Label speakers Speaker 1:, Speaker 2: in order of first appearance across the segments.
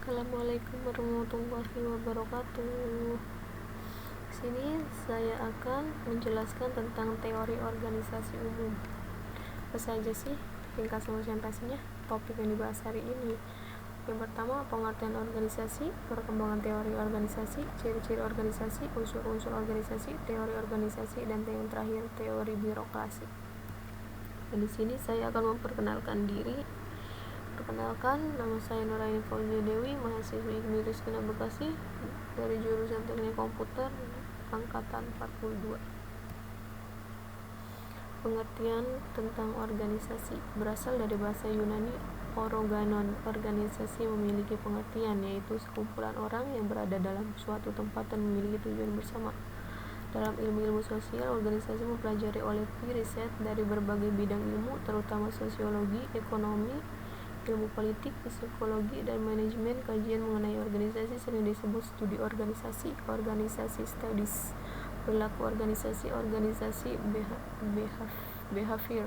Speaker 1: Assalamualaikum warahmatullahi wabarakatuh. Sini saya akan menjelaskan tentang teori organisasi umum. Apa saja sih ringkas presentasinya? Topik yang dibahas hari ini. Yang pertama, pengertian organisasi, perkembangan teori organisasi, ciri-ciri organisasi, unsur-unsur organisasi, teori organisasi, dan yang terakhir teori birokrasi. Dan di sini saya akan memperkenalkan diri. Perkenalkan, nama saya Nuraini Fauzia Dewi, mahasiswi IKMI Rizkina Bekasi dari jurusan Teknik Komputer angkatan 42. Pengertian tentang organisasi berasal dari bahasa Yunani organon. Organisasi memiliki pengertian, yaitu sekumpulan orang yang berada dalam suatu tempat dan memiliki tujuan bersama. Dalam ilmu-ilmu sosial, organisasi mempelajari oleh riset dari berbagai bidang ilmu, terutama sosiologi, ekonomi, ilmu politik, psikologi, dan manajemen. Kajian mengenai organisasi sering disebut studi organisasi, organisasi studies, perilaku organisasi, organisasi behavior,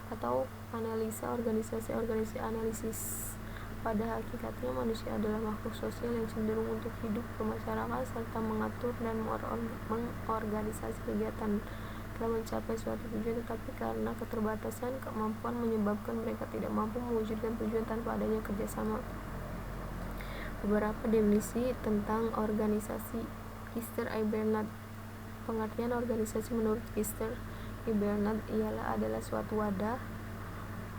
Speaker 1: atau analisa organisasi, organisasi analisis. Pada hakikatnya, manusia adalah makhluk sosial yang cenderung untuk hidup bermasyarakat serta mengatur dan mengorganisasi kegiatan dalam mencapai suatu tujuan, tetapi karena keterbatasan kemampuan menyebabkan mereka tidak mampu mewujudkan tujuan tanpa adanya kerjasama. Beberapa definisi tentang organisasi. Kister I. Bernard. Pengertian organisasi menurut Kister I. Bernard adalah suatu wadah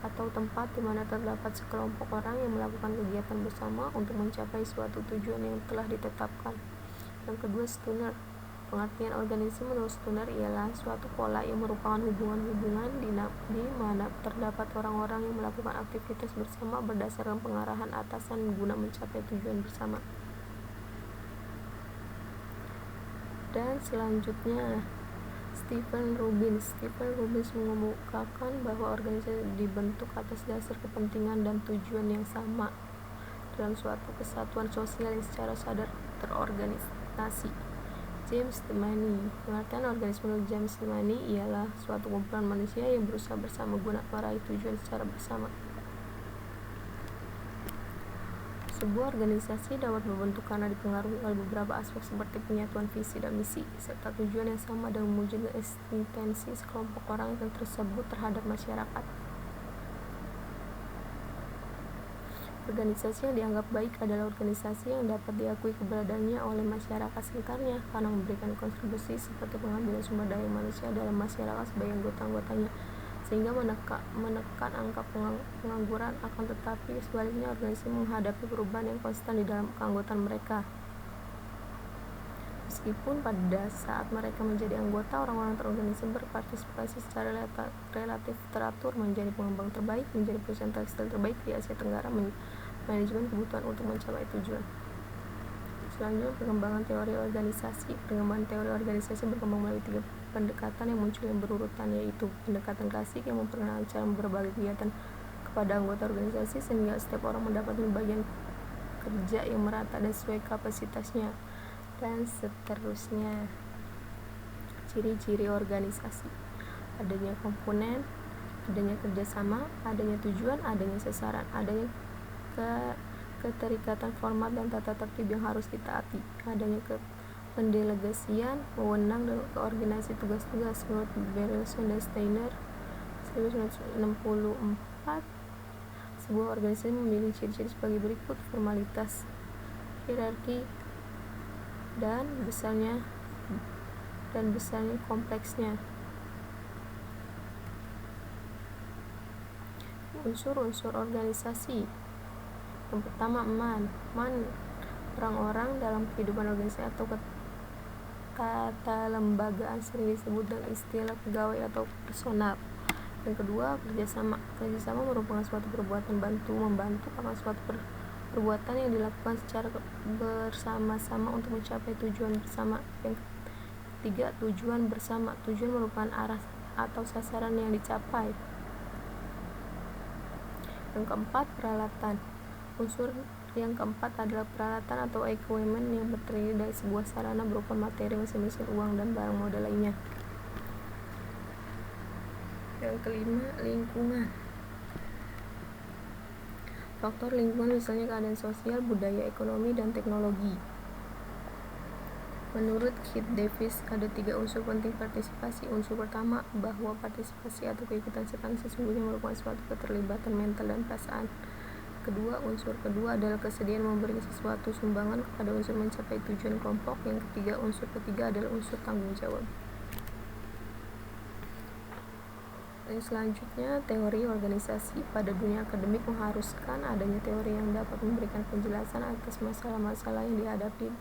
Speaker 1: atau tempat di mana terdapat sekelompok orang yang melakukan kegiatan bersama untuk mencapai suatu tujuan yang telah ditetapkan. Yang kedua, Stunner. Pengertian organisasi menurut Stunner ialah suatu pola yang merupakan hubungan-hubungan di mana terdapat orang-orang yang melakukan aktivitas bersama berdasarkan pengarahan atasan guna mencapai tujuan bersama. Dan selanjutnya, Stephen Robbins mengemukakan bahwa organisasi dibentuk atas dasar kepentingan dan tujuan yang sama dalam suatu kesatuan sosial yang secara sadar terorganisasi. James Demany. Pengertian organisasi menurut James Demany ialah suatu kumpulan manusia yang berusaha bersama guna meraih tujuan secara bersama. Sebuah organisasi dapat berbentuk karena dipengaruhi oleh beberapa aspek seperti penyatuan visi dan misi, serta tujuan yang sama dan mewujudkan intensi sekelompok orang yang tersebut terhadap masyarakat. Organisasi yang dianggap baik adalah organisasi yang dapat diakui keberadaannya oleh masyarakat sekitarnya karena memberikan kontribusi seperti pengambilan sumber daya manusia dalam masyarakat sebagai anggota-anggotanya, sehingga menekan angka pengangguran. Akan tetapi sebaliknya, organisasi menghadapi perubahan yang konstan di dalam keanggotaan mereka. Meskipun pada saat mereka menjadi anggota, orang-orang terorganisasi berpartisipasi secara relatif teratur, menjadi pengembang terbaik, menjadi perusahaan tekstil terbaik di Asia Tenggara, manajemen kebutuhan untuk mencapai tujuan. Selanjutnya, perkembangan teori organisasi. Perkembangan teori organisasi berkembang melalui 3 pendekatan yang muncul yang berurutan, yaitu pendekatan klasik yang memperkenalkan cara berbagi kegiatan kepada anggota organisasi sehingga setiap orang mendapatkan bagian kerja yang merata dan sesuai kapasitasnya, dan seterusnya. Ciri-ciri organisasi: adanya komponen, adanya kerjasama, adanya tujuan, adanya sasaran, adanya keterikatan format dan tata tertib yang harus ditaati, adanya pendelegasian wewenang dan koordinasi tugas-tugas. Menurut Berelson dan Steiner 1964, sebuah organisasi memiliki ciri-ciri sebagai berikut: formalitas, hierarki, dan besarnya kompleksnya. Unsur-unsur organisasi. Yang pertama, man orang-orang dalam kehidupan organisasi atau ketalembagaan sering disebut dengan istilah pegawai atau personal. Yang kedua, kerjasama merupakan suatu perbuatan membantu karena suatu perbuatan yang dilakukan secara bersama-sama untuk mencapai tujuan bersama. Yang ketiga, tujuan bersama. Tujuan merupakan arah atau sasaran yang dicapai. Yang keempat, peralatan. Unsur yang keempat adalah peralatan atau equipment yang terdiri dari sebuah sarana berupa materi, mesin, uang, dan barang modal lainnya. Yang kelima, lingkungan. Faktor lingkungan misalnya keadaan sosial, budaya, ekonomi, dan teknologi. Menurut Keith Davis, ada 3 unsur penting partisipasi. Unsur pertama, bahwa partisipasi atau keikutsan serta sesungguhnya merupakan suatu keterlibatan mental dan perasaan. Unsur kedua adalah kesediaan memberi sesuatu sumbangan kepada unsur mencapai tujuan kelompok. Yang ketiga, unsur ketiga adalah unsur tanggung jawab. Selanjutnya, teori organisasi. Pada dunia akademik mengharuskan adanya teori yang dapat memberikan penjelasan atas masalah-masalah yang dihadapi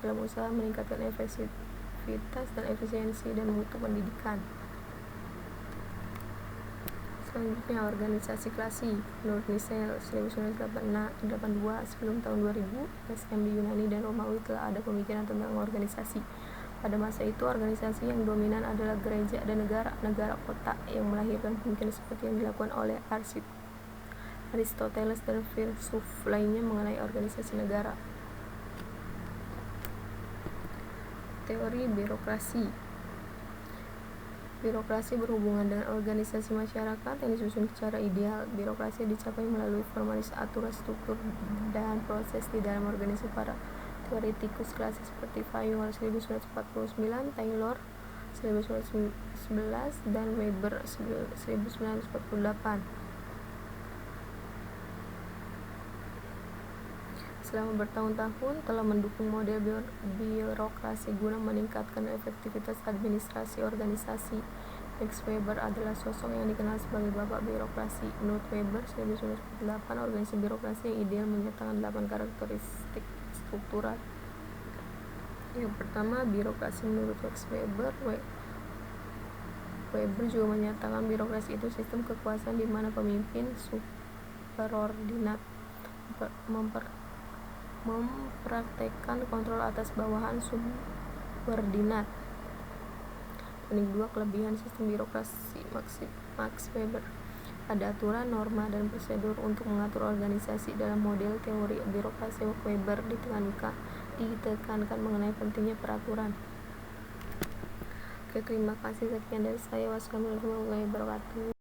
Speaker 1: dalam usaha meningkatkan efektivitas dan efisiensi dan mutu pendidikan. Selanjutnya, organisasi klasik. Menurut Nichelle 1982, sebelum tahun 2000, SM di Yunani dan Romawi telah ada pemikiran tentang organisasi. Pada masa itu, organisasi yang dominan adalah gereja dan negara kota yang melahirkan pemikiran seperti yang dilakukan oleh Aristoteles dan filsuf lainnya mengenai organisasi negara. Teori birokrasi. Birokrasi berhubungan dengan organisasi masyarakat yang disusun secara ideal. Birokrasi dicapai melalui formalisasi aturan, struktur, dan proses di dalam organisasi. Para teoretikus klasik seperti Fayol 1949, Taylor 1911, dan Weber 1948. Selama bertahun-tahun telah mendukung model birokrasi guna meningkatkan efektivitas administrasi organisasi. Max Weber adalah sosok yang dikenal sebagai bapak birokrasi. Menurut Weber 1948, organisasi birokrasi yang ideal menyertakan 8 karakteristik struktural. Yang pertama, birokrasi menurut Max Weber. Weber juga menyatakan birokrasi itu sistem kekuasaan di mana pemimpin superordinat mempraktekkan kontrol atas bawahan subordinat. Dan kedua, kelebihan sistem birokrasi Max Weber. Ada aturan, norma, dan prosedur untuk mengatur organisasi. Dalam model teori birokrasi Weber ditekankan mengenai pentingnya peraturan. Oke, terima kasih. Sekian dari saya. Wassalamualaikum warahmatullahi wabarakatuh.